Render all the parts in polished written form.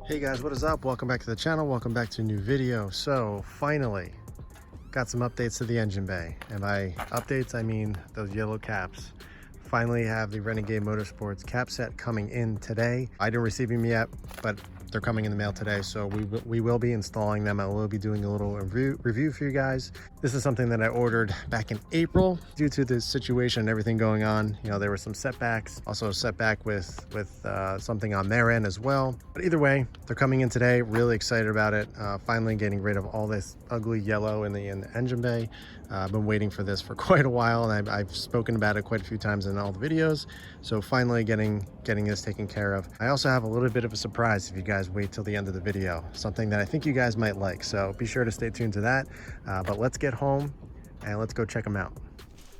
Hey guys, what is up? Welcome back to the channel. Welcome back to a new video. So finally got some updates to the engine bay, and by updates I mean those yellow caps. Finally have the Renegade Motorsports Capset coming in today. I didn't receive them yet, but they're coming in the mail today, so we will be installing them. I will be doing a little review for you guys. This is something that I ordered back in April. Due to the situation and everything going on, you know, there were some setbacks, also a setback with something on their end as well. But either way, they're coming in today. Really excited about it. Finally getting rid of all this ugly yellow in the engine bay. I've been waiting for this for quite a while, and I've spoken about it quite a few times in all the videos. So finally getting this taken care of. I also have a little bit of a surprise if you guys wait till the end of the video. Something that I think you guys might like. So be sure to stay tuned to that. But let's get home and let's go check them out.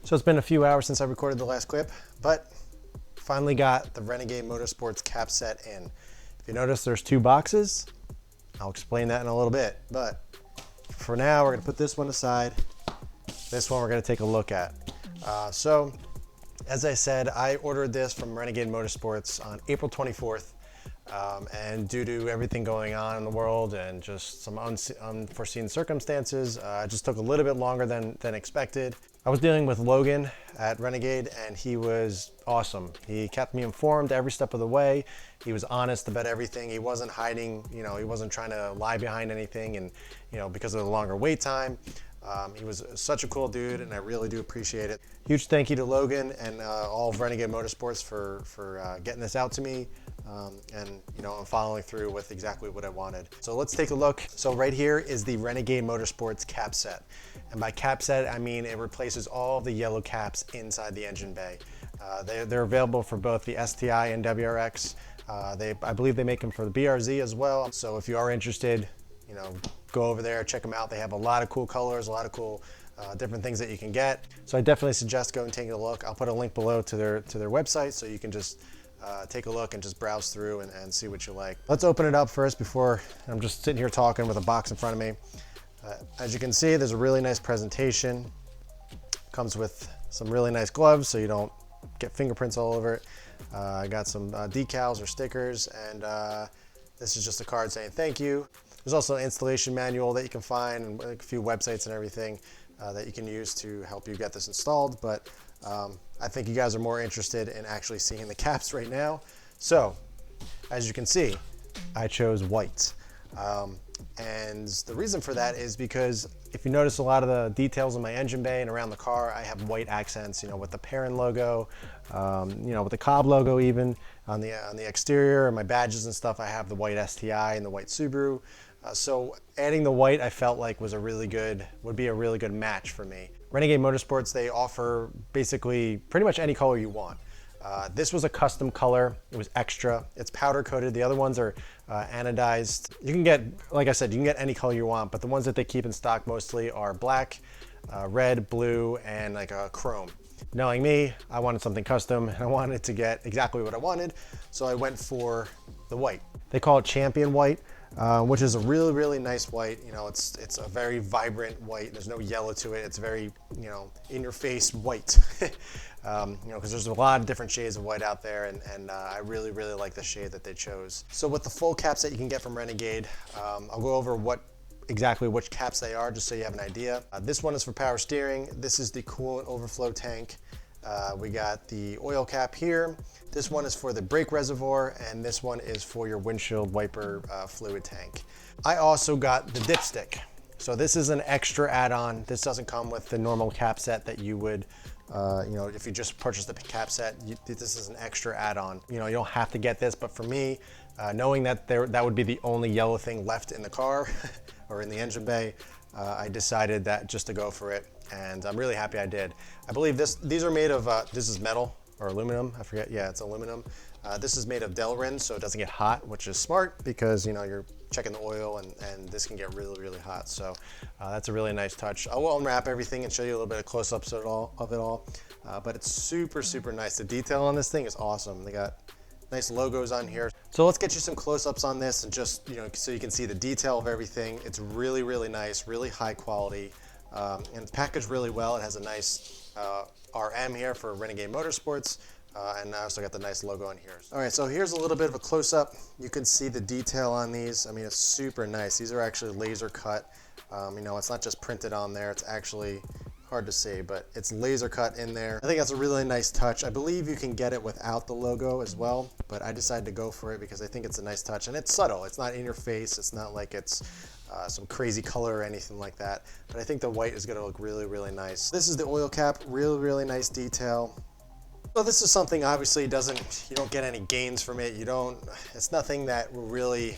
So it's been a few hours since I recorded the last clip, but finally got the Renegade Motorsports Capset in. If you notice, there's two boxes. I'll explain that in a little bit, but for now, we're gonna put this one aside. This one we're going to take a look at. So as I said, I ordered this from Renegade Motorsports on April 24th. And due to everything going on in the world and just some unforeseen circumstances, it just took a little bit longer than expected. I was dealing with Logan at Renegade, and he was awesome. He kept me informed every step of the way. He was honest about everything. He wasn't hiding, you know, he wasn't trying to lie behind anything, and, you know, because of the longer wait time. He was such a cool dude, and I really do appreciate it. Huge thank you to Logan and all of Renegade Motorsports for getting this out to me, and, you know, I'm following through with exactly what I wanted. So let's take a look. So right here is the Renegade Motorsports Capset, and by Capset I mean it replaces all of the yellow caps inside the engine bay. They're available for both the STI and WRX. I believe they make them for the BRZ as well. So if you are interested, you know, go over there, check them out. They have a lot of cool colors, a lot of cool different things that you can get. So I definitely suggest going and taking a look. I'll put a link below to their website, so you can just take a look and just browse through and see what you like. Let's open it up first before I'm just sitting here talking with a box in front of me. As you can see, there's a really nice presentation. Comes with some really nice gloves so you don't get fingerprints all over it. I got some decals or stickers, and this is just a card saying thank you. There's also an installation manual that you can find, and a few websites and everything that you can use to help you get this installed. But I think you guys are more interested in actually seeing the caps right now. So as you can see, I chose white. And the reason for that is because if you notice a lot of the details in my engine bay and around the car, I have white accents, you know, with the Perrin logo, you know, with the Cobb logo, even on the exterior, and my badges and stuff, I have the white STI and the white Subaru. So adding the white, I felt like would be a really good match for me. Renegade Motorsports, they offer basically pretty much any color you want. This was a custom color. It was extra. It's powder coated. The other ones are anodized. You can get, like I said, you can get any color you want, but the ones that they keep in stock mostly are black, red, blue, and like a chrome. Knowing me, I wanted something custom, and I wanted to get exactly what I wanted, so I went for the white. They call it Champion White, which is a really, really nice white. You know, it's a very vibrant white. There's no yellow to it. It's very, you know, in your face white. You know, because there's a lot of different shades of white out there, and I really, really like the shade that they chose. So with the full caps that you can get from Renegade, I'll go over exactly which caps they are, just so you have an idea. This one is for power steering. This is the coolant overflow tank. We got the oil cap here. This one is for the brake reservoir, and this one is for your windshield wiper fluid tank. I also got the dipstick. So this is an extra add-on. This doesn't come with the normal cap set that you would, you know, if you just purchase the cap set, this is an extra add-on. You know, you don't have to get this, but for me, knowing that that would be the only yellow thing left in the car or in the engine bay, I decided that just to go for it, and I'm really happy I did. I believe these are made of, this is metal or aluminum, I forget, yeah, it's aluminum. This is made of Delrin, so it doesn't get hot, which is smart because, you know, you're checking the oil and this can get really, really hot. So that's a really nice touch. I will unwrap everything and show you a little bit of close-ups of it all. But it's super, super nice. The detail on this thing is awesome. They got nice logos on here. So let's get you some close-ups on this and just, you know, so you can see the detail of everything. It's really, really nice, really high quality, and it's packaged really well. It has a nice RM here for Renegade Motorsports. And I also got the nice logo on here. All right, so here's a little bit of a close-up. You can see the detail on these. I mean, it's super nice. These are actually laser cut. You know, it's not just printed on there. It's actually hard to see, but it's laser cut in there. I think that's a really nice touch. I believe you can get it without the logo as well, but I decided to go for it because I think it's a nice touch, and it's subtle. It's not in your face. It's not like it's some crazy color or anything like that, but I think the white is gonna look really, really nice. This is the oil cap. Really, really nice detail. So this is something obviously you don't get any gains from it. It's nothing that will really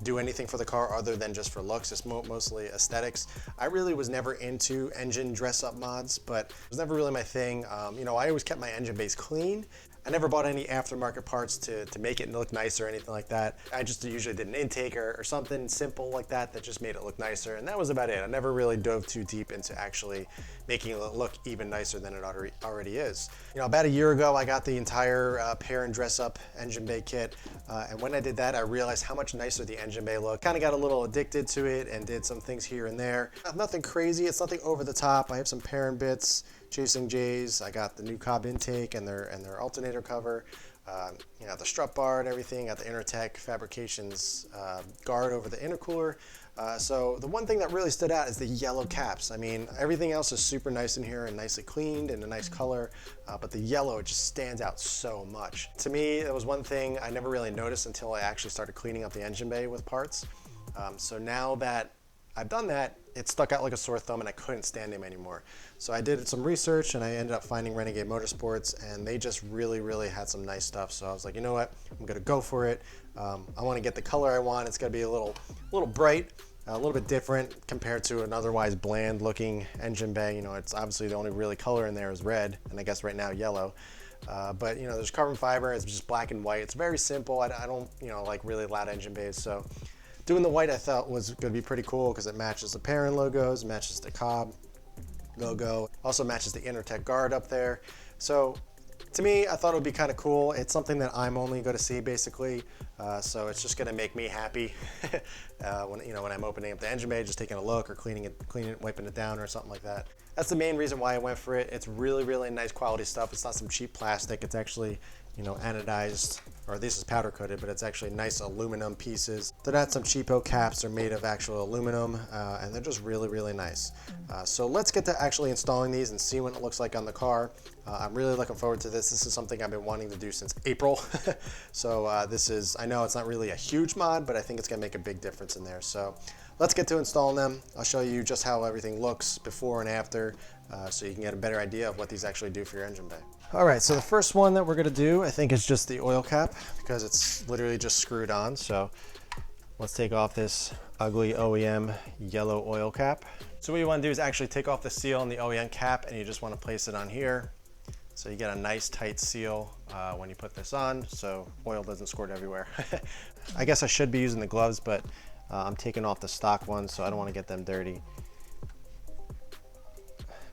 do anything for the car other than just for looks. It's mostly aesthetics. I really was never into engine dress up mods, but it was never really my thing. You know, I always kept my engine base clean. I never bought any aftermarket parts to make it look nice or anything like that. I just usually did an intake or something simple like that just made it look nicer, and that was about it. I never really dove too deep into actually making it look even nicer than it already is. You know, about a year ago, I got the entire pair and dress up engine bay kit, and when I did that, I realized how much nicer the engine bay looked. Kind of got a little addicted to it and did some things here and there. Nothing crazy, it's nothing over the top. I have some parent bits, Chasing J's. I got the new Cobb intake and their alternator cover. You know, the strut bar and everything. Got the Intertech Fabrications guard over the intercooler. So the one thing that really stood out is the yellow caps. I mean, everything else is super nice in here and nicely cleaned and a nice color, but the yellow, it just stands out so much. To me, it was one thing I never really noticed until I actually started cleaning up the engine bay with parts. So now that I've done that, it stuck out like a sore thumb and I couldn't stand him anymore. So I did some research and I ended up finding Renegade Motorsports, and they just really, really had some nice stuff. So I was like, you know what, I'm gonna go for it. I wanna get the color I want. It's gonna be a little bright, a little bit different compared to an otherwise bland looking engine bay. You know, it's obviously the only really color in there is red, and I guess right now yellow. But you know, there's carbon fiber, it's just black and white. It's very simple. I don't, you know, like really loud engine bays. So doing the white I thought was going to be pretty cool because it matches the parent logos, matches the Cobb logo, also matches the Intertech guard up there. So to me, I thought it would be kind of cool. It's something that I'm only going to see basically, so it's just going to make me happy when I'm opening up the engine bay, just taking a look or cleaning it, wiping it down or something like that. That's the main reason why I went for it. It's really, really nice quality stuff. It's not some cheap plastic. It's actually, you know, anodized, or this is powder coated, but it's actually nice aluminum pieces. They're not some cheapo caps. They're made of actual aluminum, and they're just really, really nice. So let's get to actually installing these and see what it looks like on the car. I'm really looking forward to this. This is something I've been wanting to do since April. So this is, I know it's not really a huge mod, but I think it's gonna make a big difference in there. So let's get to installing them. I'll show you just how everything looks before and after, so you can get a better idea of what these actually do for your engine bay. All right, so the first one that we're gonna do, I think, is just the oil cap because it's literally just screwed on. So let's take off this ugly OEM yellow oil cap. So what you wanna do is actually take off the seal on the OEM cap, and you just wanna place it on here. So you get a nice tight seal when you put this on, so oil doesn't squirt everywhere. I guess I should be using the gloves, but I'm taking off the stock ones, so I don't wanna get them dirty.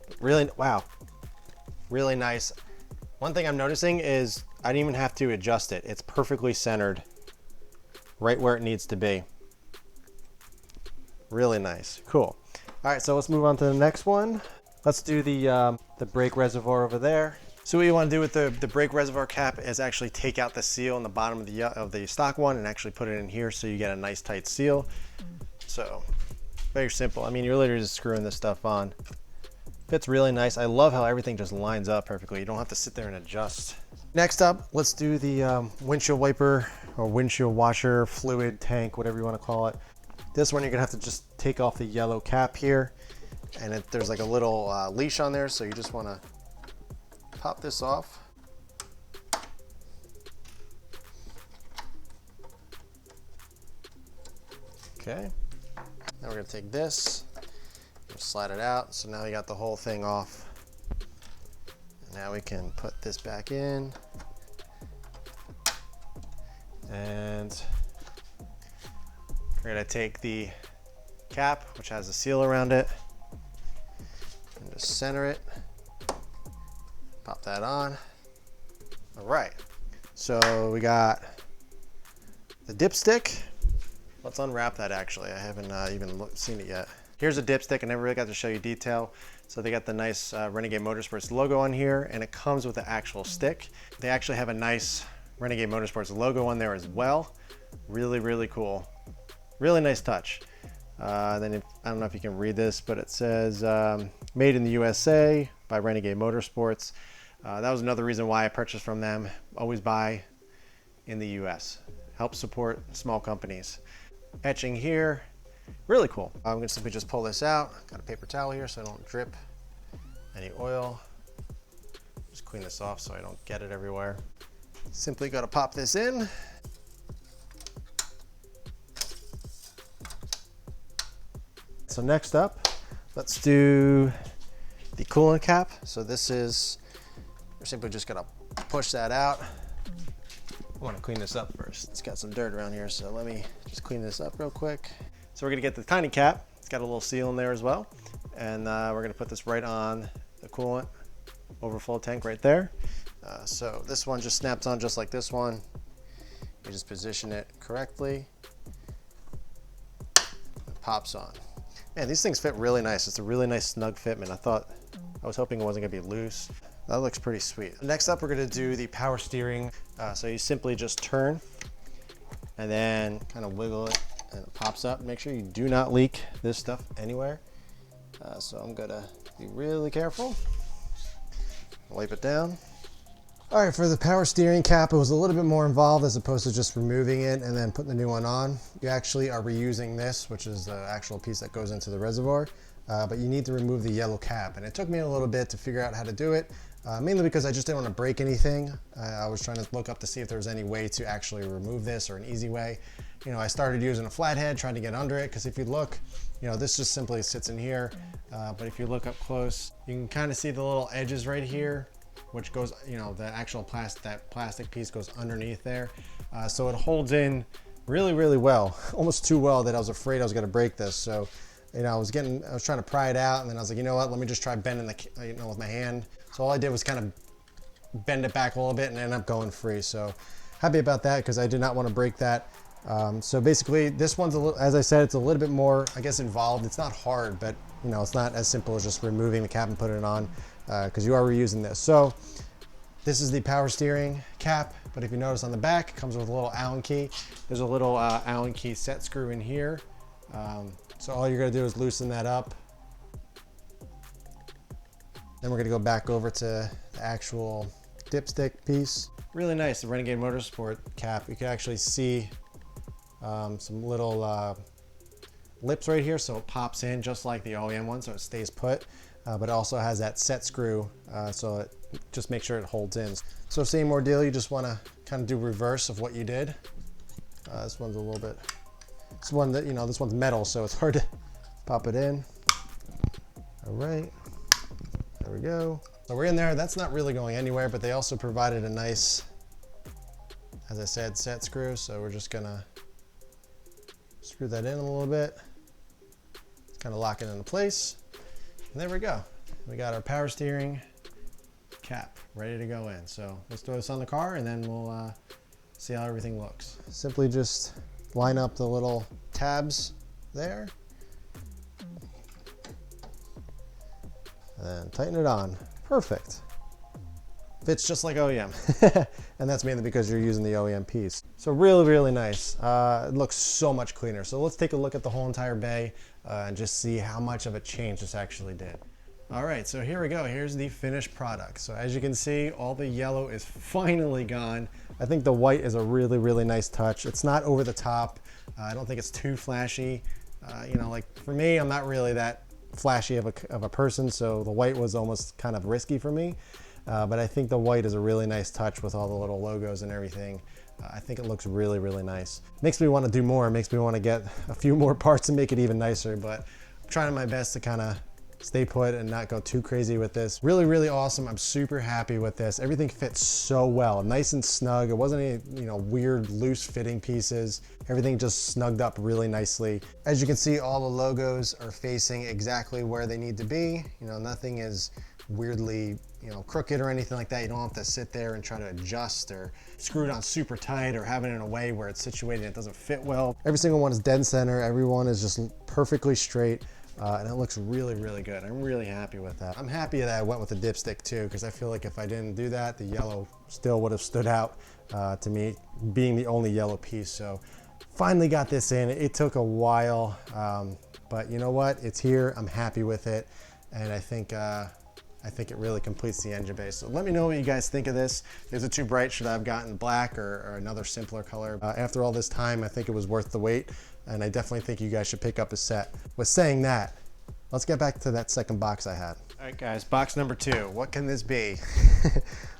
But really, wow, really nice. One thing I'm noticing is I didn't even have to adjust it. It's perfectly centered right where it needs to be. Really nice, cool. All right, so let's move on to the next one. Let's do the brake reservoir over there. So what you want to do with the brake reservoir cap is actually take out the seal in the bottom of the stock one and actually put it in here so you get a nice tight seal. So very simple. I mean, you're literally just screwing this stuff on. Fits really nice. I love how everything just lines up perfectly. You don't have to sit there and adjust. Next up, let's do the windshield wiper or windshield washer, fluid tank, whatever you want to call it. This one, you're gonna have to just take off the yellow cap here, and there's like a little leash on there, so you just want to pop this off. Okay, now we're gonna take this, slide it out. So now you got the whole thing off. And now we can put this back in. And we're gonna take the cap, which has a seal around it, and just center it. Pop that on. All right, so we got the dipstick. Let's unwrap that actually. I haven't even seen it yet. Here's a dipstick. I never really got to show you detail. So they got the nice Renegade Motorsports logo on here, and it comes with the actual stick. They actually have a nice Renegade Motorsports logo on there as well. Really, really cool. Really nice touch. Then I don't know if you can read this, but it says made in the USA by Renegade Motorsports. That was another reason why I purchased from them. Always buy in the US. Help support small companies. Etching here, really cool. I'm gonna simply just pull this out. Got a paper towel here so I don't drip any oil. Just clean this off so I don't get it everywhere. Simply gotta pop this in. So next up, let's do the coolant cap. So this is, we're simply just gonna push that out. I want to clean this up first. It's got some dirt around here, so let me just clean this up real quick. So we're gonna get the tiny cap. It's got a little seal in there as well. And we're gonna put this right on the coolant overflow tank right there. So this one just snaps on just like this one. You just position it correctly. It pops on. Man, these things fit really nice. It's a really nice snug fitment. I was hoping it wasn't gonna be loose. That looks pretty sweet. Next up, we're gonna do the power steering. So you simply just turn and then kind of wiggle it and it pops up. Make sure you do not leak this stuff anywhere. So I'm gonna be really careful. Wipe it down. All right, for the power steering cap, it was a little bit more involved as opposed to just removing it and then putting the new one on. You actually are reusing this, which is the actual piece that goes into the reservoir, but you need to remove the yellow cap. And it took me a little bit to figure out how to do it, mainly because I just didn't want to break anything. I was trying to look up to see if there was any way to actually remove this or an easy way. You know, I started using a flathead, trying to get under it, because if you look, you know, this just simply sits in here. But if you look up close, you can kind of see the little edges right here, which goes, you know, the actual that plastic piece goes underneath there. So it holds in really, really well, almost too well that I was afraid I was gonna break this. So, you know, I was trying to pry it out, and then I was like, you know what, let me just try bending the, you know, with my hand. So all I did was kind of bend it back a little bit and end up going free. So happy about that, because I did not want to break that. So basically this one's, as I said, it's a little bit more, I guess, involved. It's not hard, but you know, it's not as simple as just removing the cap and putting it on, because you are reusing this. So this is the power steering cap, but if you notice on the back, it comes with a little Allen key. There's a little Allen key set screw in here. So all you're gonna do is loosen that up. Then we're gonna go back over to the actual dipstick piece. Really nice, the Renegade Motorsport cap. You can actually see some little lips right here, so it pops in just like the OEM one, so it stays put. But it also has that set screw, so it just makes sure it holds in. So same ordeal, you just wanna kind of do reverse of what you did. This one's a little bit, this one that, you know, this one's metal, so it's hard to pop it in. All right, there we go. So we're in there, that's not really going anywhere, but they also provided a nice, as I said, set screw. So we're just gonna screw that in a little bit, kind of lock it into place. And there we go. We got our power steering cap ready to go in. So let's throw this on the car and then we'll see how everything looks. Simply just line up the little tabs there and tighten it on. Perfect. Fits just like OEM. And that's mainly because you're using the OEM piece. So really, really nice. It looks so much cleaner. So let's take a look at the whole entire bay and just see how much of a change this actually did. All right, so here we go. Here's the finished product. So as you can see, all the yellow is finally gone. I think the white is a really, really nice touch. It's not over the top. I don't think it's too flashy. You know, like for me, I'm not really that flashy of a person, so the white was almost kind of risky for me. But I think the white is a really nice touch with all the little logos and everything. I think it looks really, really nice. Makes me want to do more. Makes me want to get a few more parts and make it even nicer, but I'm trying my best to kind of stay put and not go too crazy with this. Really, really awesome. I'm super happy with this. Everything fits so well, nice and snug. It wasn't any, you know, weird loose fitting pieces. Everything just snugged up really nicely. As you can see, all the logos are facing exactly where they need to be. You know, nothing is weirdly, you know, crooked or anything like that. You don't have to sit there and try to adjust or screw it on super tight or have it in a way where it's situated and it doesn't fit well. Every single one is dead center. Everyone is just perfectly straight. And it looks really, really good. I'm really happy with that. I'm happy that I went with the dipstick too, because I feel like if I didn't do that, the yellow still would have stood out to me, being the only yellow piece. So finally got this in. It took a while, but you know what? It's here. I'm happy with it. And I think it really completes the engine bay. So let me know what you guys think of this. Is it too bright? Should I have gotten black or another simpler color? After all this time, I think it was worth the wait. And I definitely think you guys should pick up a set. With saying that, let's get back to that second box I had. All right, guys, box number 2. What can this be?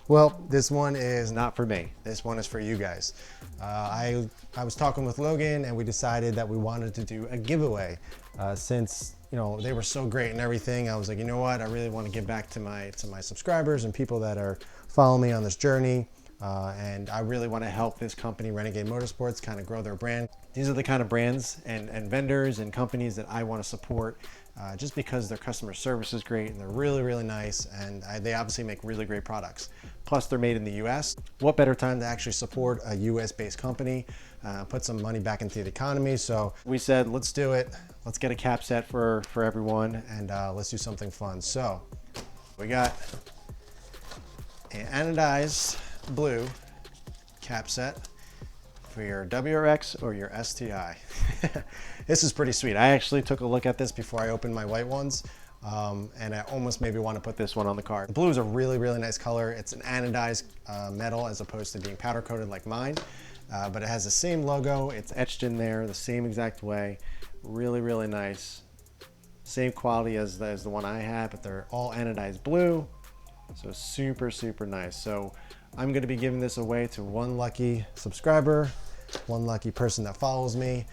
Well, this one is not for me. This one is for you guys. I was talking with Logan and we decided that we wanted to do a giveaway. Since, you know, they were so great and everything, I was like, you know what? I really want to give back to my subscribers and people that are following me on this journey. And I really want to help this company, Renegade Motorsports, kind of grow their brand. These are the kind of brands and vendors and companies that I want to support just because their customer service is great and they're really, really nice. And they obviously make really great products. Plus, they're made in the US. What better time to actually support a US-based company, put some money back into the economy. So we said, let's do it. Let's get a cap set for everyone and let's do something fun. So we got an anodized blue cap set for your WRX or your STI. This is pretty sweet. I actually took a look at this before I opened my white ones, and I almost maybe want to put this one on the car. The blue is a really, really nice color. It's an anodized metal as opposed to being powder coated like mine, but it has the same logo. It's etched in there the same exact way. Really, really nice. Same quality as the one I had, but they're all anodized blue. So super, super nice. So I'm going to be giving this away to one lucky subscriber, one lucky person that follows me.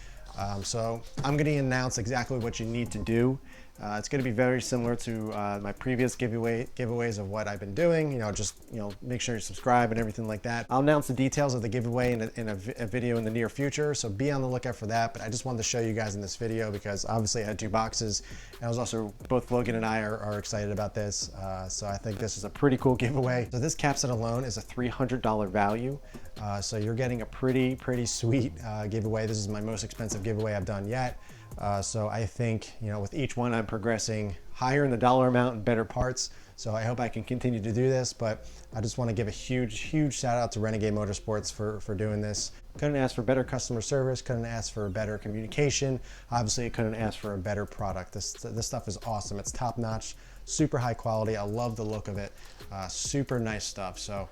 So I'm going to announce exactly what you need to do. It's going to be very similar to my previous giveaways of what I've been doing. You know, just make sure you subscribe and everything like that. I'll announce the details of the giveaway in a video in the near future, so be on the lookout for that. But I just wanted to show you guys in this video because obviously I had 2 boxes. And I was also, both Logan and I are excited about this. So I think this is a pretty cool giveaway. So this cap set alone is a $300 value. So you're getting a pretty sweet giveaway. This is my most expensive giveaway I've done yet. So I think, with each one I'm progressing higher in the dollar amount and better parts. So I hope I can continue to do this, but I just want to give a huge shout out to Renegade Motorsports for doing this. Couldn't ask for better customer service, couldn't ask for better communication. Obviously, I couldn't ask for a better product. This stuff is awesome. It's top notch, super high quality. I love the look of it. Super nice stuff. So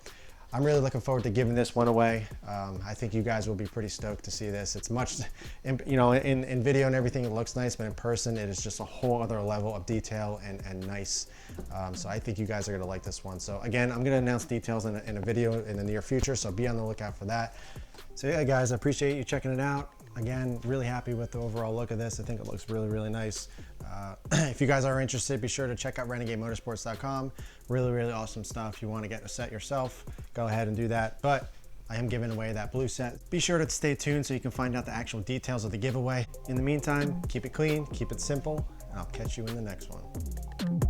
I'm really looking forward to giving this one away. I think you guys will be pretty stoked to see this. It's much, in video and everything, it looks nice, but in person, it is just a whole other level of detail and nice. So I think you guys are gonna like this one. So again, I'm gonna announce details in a video in the near future, so be on the lookout for that. So yeah, guys, I appreciate you checking it out. Again, really happy with the overall look of this. I think it looks really nice. If you guys are interested, be sure to check out renegademotorsports.com. Really awesome stuff. If you want to get a set yourself, go ahead and do that. But I am giving away that blue set. Be sure to stay tuned so you can find out the actual details of the giveaway. In the meantime, keep it clean, keep it simple, and I'll catch you in the next one.